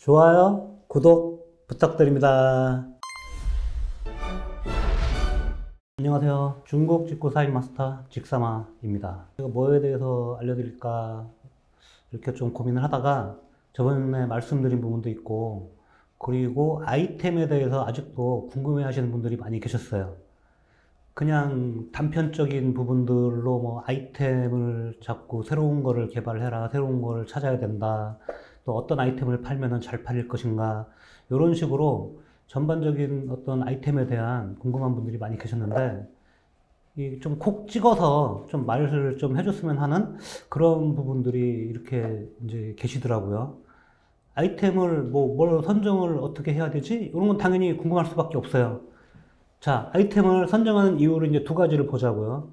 좋아요, 구독 부탁드립니다. 안녕하세요. 중국 직구 사인 마스터 직사마입니다. 제가 뭐에 대해서 알려드릴까 이렇게 좀 고민을 하다가 저번에 말씀드린 부분도 있고, 그리고 아이템에 대해서 아직도 궁금해 하시는 분들이 많이 계셨어요. 그냥 단편적인 부분들로 뭐 아이템을 자꾸 새로운 거를 개발해라, 새로운 거를 찾아야 된다, 또 어떤 아이템을 팔면은 잘 팔릴 것인가, 이런 식으로 전반적인 어떤 아이템에 대한 궁금한 분들이 많이 계셨는데, 좀 콕 찍어서 좀 말을 좀 해줬으면 하는 그런 부분들이 이렇게 이제 계시더라고요. 아이템을 뭘 선정을 어떻게 해야 되지? 이런 건 당연히 궁금할 수밖에 없어요. 자, 아이템을 선정하는 이유를 이제 두 가지를 보자고요.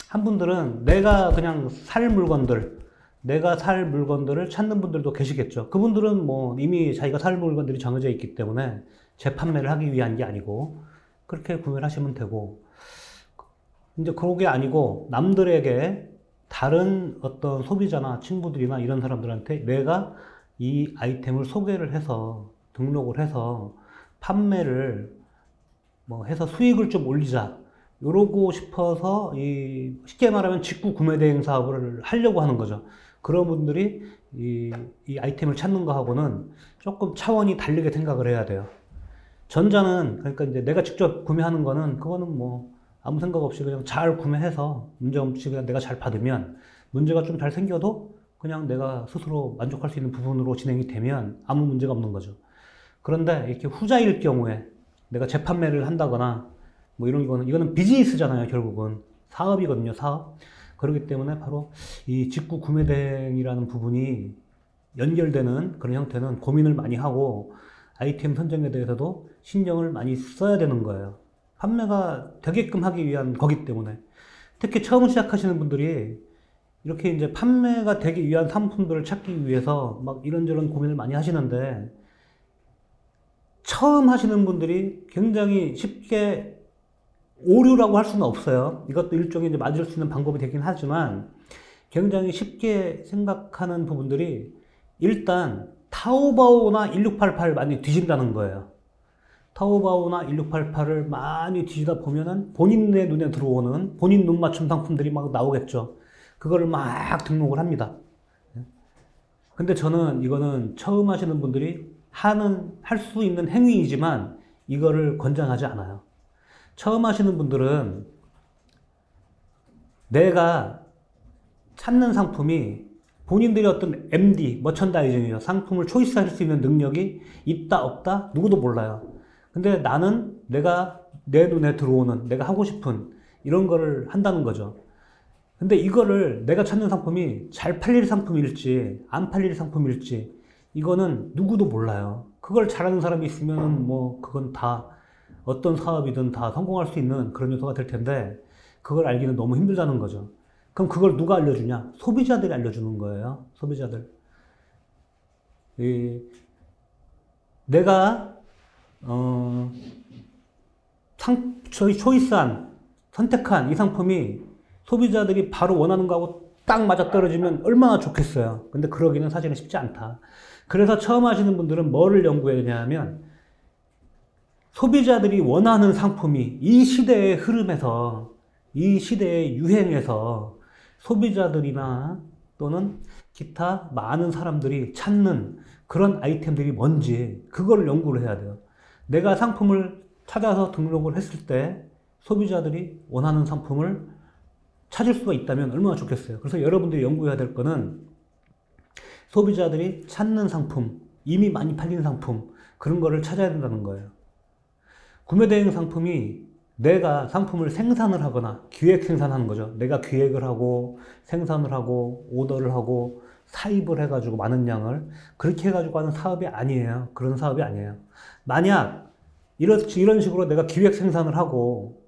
한 분들은 내가 살 물건들을 찾는 분들도 계시겠죠. 그분들은 뭐 이미 자기가 살 물건들이 정해져 있기 때문에 재판매를 하기 위한 게 아니고 그렇게 구매를 하시면 되고, 이제 그게 아니고 남들에게, 다른 어떤 소비자나 친구들이나 이런 사람들한테 내가 이 아이템을 소개를 해서 등록을 해서 판매를 뭐 해서 수익을 좀 올리자, 이러고 싶어서 쉽게 말하면 직구 구매 대행 사업을 하려고 하는 거죠. 그런 분들이 이 아이템을 찾는 거하고는 조금 차원이 다르게 생각을 해야 돼요. 전자는, 그러니까 이제 내가 직접 구매하는 거는, 그거는 뭐 아무 생각 없이 그냥 잘 구매해서 문제 없이 그냥 내가 잘 받으면, 문제가 좀 잘 생겨도 그냥 내가 스스로 만족할 수 있는 부분으로 진행이 되면 아무 문제가 없는 거죠. 그런데 이렇게 후자일 경우에 내가 재판매를 한다거나 뭐 이런 거는, 이거는 비즈니스잖아요. 결국은 사업이거든요, 사업. 그렇기 때문에 바로 이 직구 구매 대행이라는 부분이 연결되는 그런 형태는 고민을 많이 하고, 아이템 선정에 대해서도 신경을 많이 써야 되는 거예요. 판매가 되게끔 하기 위한 거기 때문에. 특히 처음 시작하시는 분들이 이렇게 이제 판매가 되기 위한 상품들을 찾기 위해서 막 이런저런 고민을 많이 하시는데, 처음 하시는 분들이 굉장히 쉽게 오류라고 할 수는 없어요. 이것도 일종의 이제 맞을 수 있는 방법이 되긴 하지만, 굉장히 쉽게 생각하는 부분들이, 일단 타오바오나 1688 많이 뒤진다는 거예요. 타오바오나 1688을 많이 뒤지다 보면은 본인의 눈에 들어오는 본인 눈 맞춤 상품들이 막 나오겠죠. 그거를 막 등록을 합니다. 근데 저는 이거는 처음 하시는 분들이 할 수 있는 행위이지만 이거를 권장하지 않아요. 처음 하시는 분들은 내가 찾는 상품이 본인들의 어떤 MD, 머천다이징이죠. 상품을 초이스할 수 있는 능력이 있다, 없다? 누구도 몰라요. 근데 나는 내 눈에 들어오는, 내가 하고 싶은 이런 거를 한다는 거죠. 근데 이거를, 내가 찾는 상품이 잘 팔릴 상품일지, 안 팔릴 상품일지, 이거는 누구도 몰라요. 그걸 잘하는 사람이 있으면 뭐, 그건 다, 어떤 사업이든 다 성공할 수 있는 그런 요소가 될 텐데, 그걸 알기는 너무 힘들다는 거죠. 그럼 그걸 누가 알려주냐? 소비자들이 알려주는 거예요. 소비자들. 내가 선택한 이 상품이 소비자들이 바로 원하는 거하고 딱 맞아떨어지면 얼마나 좋겠어요. 근데 그러기는 사실은 쉽지 않다. 그래서 처음 하시는 분들은 뭐를 연구해야 되냐 하면, 소비자들이 원하는 상품이 이 시대의 흐름에서, 이 시대의 유행에서 소비자들이나 또는 기타 많은 사람들이 찾는 그런 아이템들이 뭔지, 그걸 연구를 해야 돼요. 내가 상품을 찾아서 등록을 했을 때 소비자들이 원하는 상품을 찾을 수가 있다면 얼마나 좋겠어요. 그래서 여러분들이 연구해야 될 거는, 소비자들이 찾는 상품, 이미 많이 팔린 상품, 그런 거를 찾아야 된다는 거예요. 구매 대행 상품이, 내가 상품을 생산을 하거나 기획 생산하는 거죠. 내가 기획을 하고 생산을 하고 오더를 하고 사입을 해가지고 많은 양을 그렇게 해가지고 하는 사업이 아니에요. 그런 사업이 아니에요. 만약 이런 식으로 내가 기획 생산을 하고,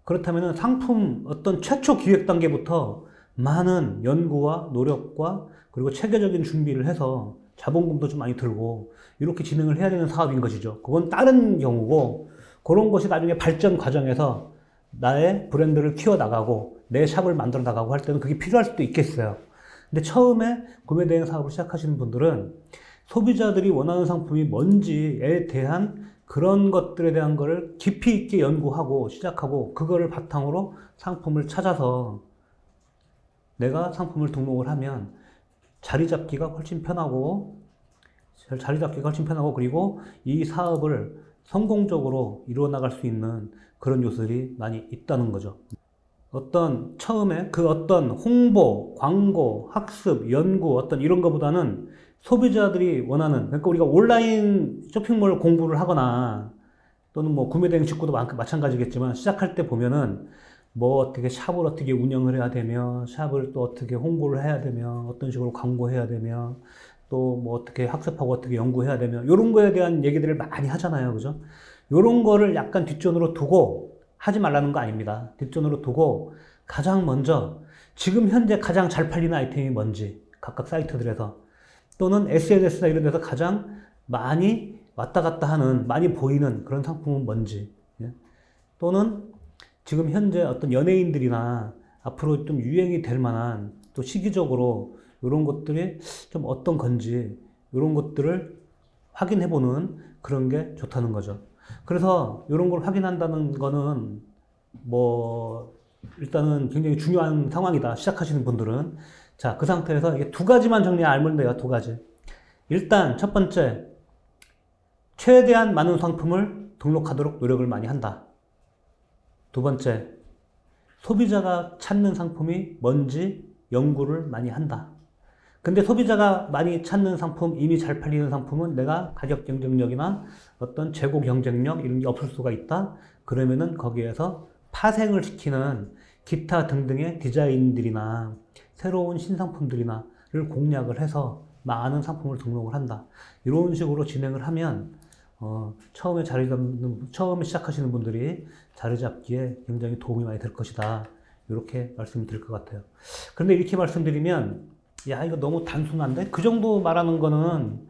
그렇다면 상품 어떤 최초 기획 단계부터 많은 연구와 노력과 그리고 체계적인 준비를 해서 자본금도 좀 많이 들고 이렇게 진행을 해야 되는 사업인 것이죠. 그건 다른 경우고, 그런 것이 나중에 발전 과정에서 나의 브랜드를 키워나가고 내 샵을 만들어 나가고 할 때는 그게 필요할 수도 있겠어요. 근데 처음에 구매 대행 사업을 시작하시는 분들은 소비자들이 원하는 상품이 뭔지에 대한 그런 것들에 대한 거를 깊이 있게 연구하고 시작하고 그거를 바탕으로 상품을 찾아서 내가 상품을 등록을 하면 자리 잡기가 훨씬 편하고 그리고 이 사업을 성공적으로 이루어 나갈 수 있는 그런 요소들이 많이 있다는 거죠. 처음에 어떤 홍보, 광고, 학습, 연구 이런 거보다는 소비자들이 원하는, 그러니까 우리가 온라인 쇼핑몰 공부를 하거나 또는 뭐 구매대행 직구도 마찬가지겠지만 시작할 때 보면은 뭐 어떻게 샵을 어떻게 운영을 해야 되며 샵을 또 어떻게 홍보를 해야 되며 어떤 식으로 광고해야 되며 또 뭐 어떻게 학습하고 어떻게 연구해야 되며 이런 거에 대한 얘기들을 많이 하잖아요. 그죠? 이런 거를 약간 뒷전으로 두고 하지 말라는 거 아닙니다. 뒷전으로 두고 가장 먼저 지금 현재 가장 잘 팔리는 아이템이 뭔지 각각 사이트들에서 또는 SNS나 이런 데서 가장 많이 왔다 갔다 하는 많이 보이는 그런 상품은 뭔지 또는 지금 현재 어떤 연예인들이나 앞으로 좀 유행이 될 만한 또 시기적으로 이런 것들이 좀 어떤 건지 이런 것들을 확인해보는 그런 게 좋다는 거죠. 그래서 이런 걸 확인한다는 거는 뭐 일단은 굉장히 중요한 상황이다. 시작하시는 분들은. 자, 그 상태에서 이게 두 가지만 알면 돼요. 두 가지. 일단 첫 번째, 최대한 많은 상품을 등록하도록 노력을 많이 한다. 두 번째, 소비자가 찾는 상품이 뭔지 연구를 많이 한다. 근데 소비자가 많이 찾는 상품, 이미 잘 팔리는 상품은 내가 가격 경쟁력이나 어떤 재고 경쟁력 이런 게 없을 수가 있다. 그러면은 거기에서 파생을 시키는 기타 등등의 디자인들이나 새로운 신상품들이나를 공략을 해서 많은 상품을 등록을 한다. 이런 식으로 진행을 하면 처음에 시작하시는 분들이 자리 잡기에 굉장히 도움이 많이 될 것이다. 이렇게 말씀이 드릴 것 같아요. 그런데 이렇게 말씀드리면 야, 이거 너무 단순한데? 그 정도 말하는 거는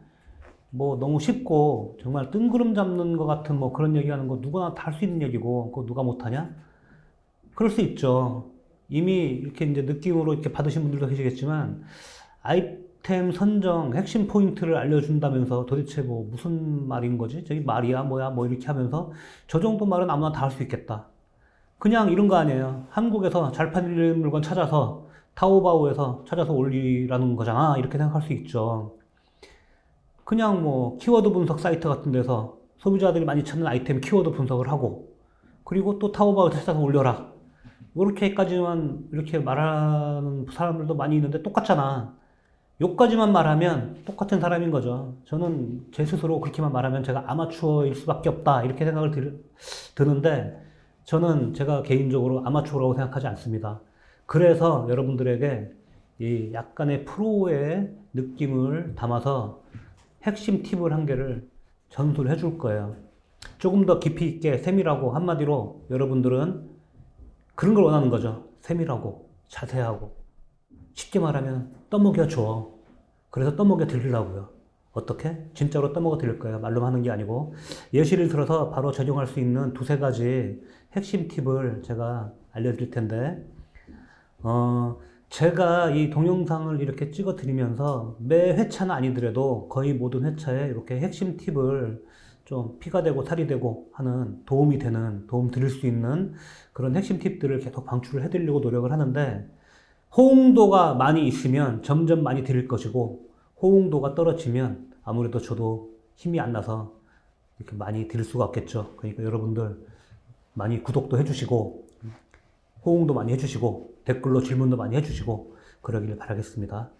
뭐 너무 쉽고 정말 뜬구름 잡는 것 같은 뭐 그런 얘기하는 거 누구나 다 할 수 있는 얘기고 그거 누가 못하냐? 그럴 수 있죠. 이미 이렇게 이제 느낌으로 이렇게 받으신 분들도 계시겠지만 아이템 선정 핵심 포인트를 알려준다면서 도대체 뭐 무슨 말인 거지? 저기 말이야 뭐야 뭐 이렇게 하면서 저 정도 말은 아무나 다 할 수 있겠다. 그냥 이런 거 아니에요. 한국에서 잘 팔리는 물건 찾아서 타오바오에서 찾아서 올리라는 거잖아. 이렇게 생각할 수 있죠. 그냥 뭐 키워드 분석 사이트 같은 데서 소비자들이 많이 찾는 아이템 키워드 분석을 하고 그리고 또 타오바오에서 찾아서 올려라. 이렇게까지만 이렇게 말하는 사람들도 많이 있는데 똑같잖아. 요까지만 말하면 똑같은 사람인 거죠. 저는 제 스스로 그렇게만 말하면 제가 아마추어일 수밖에 없다. 이렇게 생각을 드는데 저는 제가 개인적으로 아마추어라고 생각하지 않습니다. 그래서 여러분들에게 이 약간의 프로의 느낌을 담아서 핵심 팁을 한 개를 전수를 해줄 거예요. 조금 더 깊이 있게 세밀하고 한마디로 여러분들은 그런 걸 원하는 거죠. 세밀하고 자세하고 쉽게 말하면 떠먹여 줘. 그래서 떠먹여 드리려고요. 어떻게? 진짜로 떠먹여 드릴 거예요. 말로만 하는 게 아니고 예시를 들어서 바로 적용할 수 있는 두세 가지 핵심 팁을 제가 알려드릴 텐데 제가 이 동영상을 이렇게 찍어 드리면서 매 회차는 아니더라도 거의 모든 회차에 이렇게 핵심 팁을 좀 피가 되고 살이 되고 하는 도움 드릴 수 있는 그런 핵심 팁들을 계속 방출을 해드리려고 노력을 하는데 호응도가 많이 있으면 점점 많이 드릴 것이고 호응도가 떨어지면 아무래도 저도 힘이 안 나서 이렇게 많이 드릴 수가 없겠죠. 그러니까 여러분들 많이 구독도 해주시고 호응도 많이 해주시고 댓글로 질문도 많이 해주시고 그러기를 바라겠습니다.